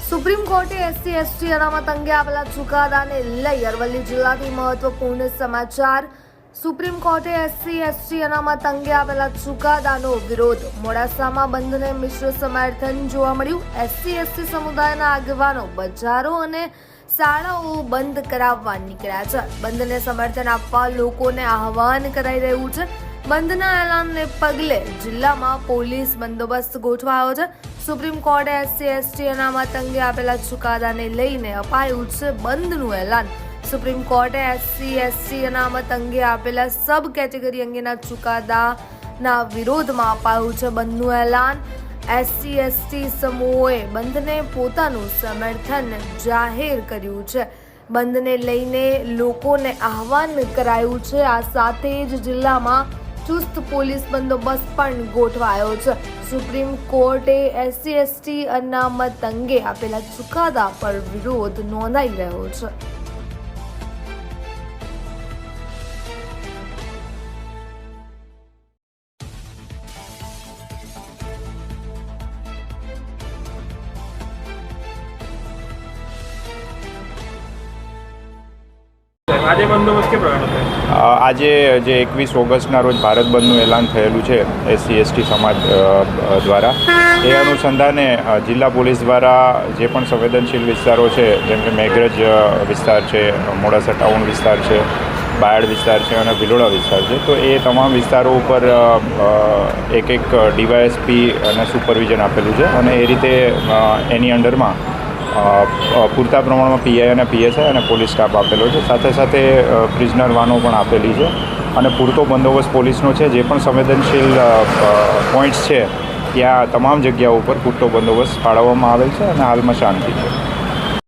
Supreme કોર્ટે SC/ST અનામત અંગે આપેલા ચુકાદાને લઈ અરવલ્લી જિલ્લાથી મહત્વપૂર્ણ સમાચાર। સુપ્રીમ કોર્ટે SC/ST અનામત અંગે આપેલા ચુકાદાનો વિરોધ। મોડાસામાં બંધને મિશ્ર સમર્થન જોવા મળ્યું। SC/ST સમુદાયના આગેવાનો બજારો અને શાળાઓ બંધ કરાવવા નીકળ્યા છે। બંધને સમર્થન આપવા લોકોને આહવાન કરાઈ રહ્યું છે। બંધના એલાનને પગલે જિલ્લામાં પોલીસ બંદોબસ્ત ગોઠવાયો છે। સુપ્રીમ કોર્ટે SC/ST અનામત અંગે આપેલા ચુકાદાને લઈને અપાયું છે બંધનું એલાન। સુપ્રીમ કોર્ટે SC/ST અનામત અંગે આપેલા સબ કેટેગરી અંગેના ચુકાદાના વિરોધમાં અપાયું છે બંધનું એલાન। SC/ST સમૂહોએ બંધને પોતાનું સમર્થન જાહેર કર્યું છે। બંધને લઈને લોકોને આહવાન કરાયું છે। આ સાથે જ જિલ્લામાં ચુસ્ત પોલીસ બંદોબસ્ત પણ ગોઠવાયો છે। સુપ્રીમ કોર્ટે SC/ST અનામત અંગે આપેલા ચુકાદા પર વિરોધ નોંધાઈ રહ્યો છે। આજે બંદોબસ્ત કે પ્રકારનો છે? આજે જે 21 ઓગસ્ટના રોજ ભારત બંધનું એલાન થયેલું છે SC/ST સમાજ દ્વારા, એ અનુસંધાને જિલ્લા પોલીસ દ્વારા જે પણ સંવેદનશીલ વિસ્તારો છે, જેમ કે મેઘરજ વિસ્તાર છે, મોડાસા ટાઉન વિસ્તાર છે, બાયડ વિસ્તાર છે અને ભિલોડા વિસ્તાર છે, તો એ તમામ વિસ્તારો ઉપર એક DYSP અને સુપરવિઝન આપેલું છે અને એ રીતે એની અંડરમાં પૂરતા પ્રમાણમાં PI અને PSI અને પોલીસ સ્ટાફ આપેલો છે। સાથે સાથે પ્રિઝનર વાનો પણ આપેલી છે અને પૂરતો બંદોબસ્ત પોલીસનો છે। જે પણ સંવેદનશીલ પોઈન્ટ્સ છે ત્યાં તમામ જગ્યાઓ ઉપર પૂરતો બંદોબસ્ત ફાળવવામાં આવેલ છે અને હાલમાં શાંતિ છે।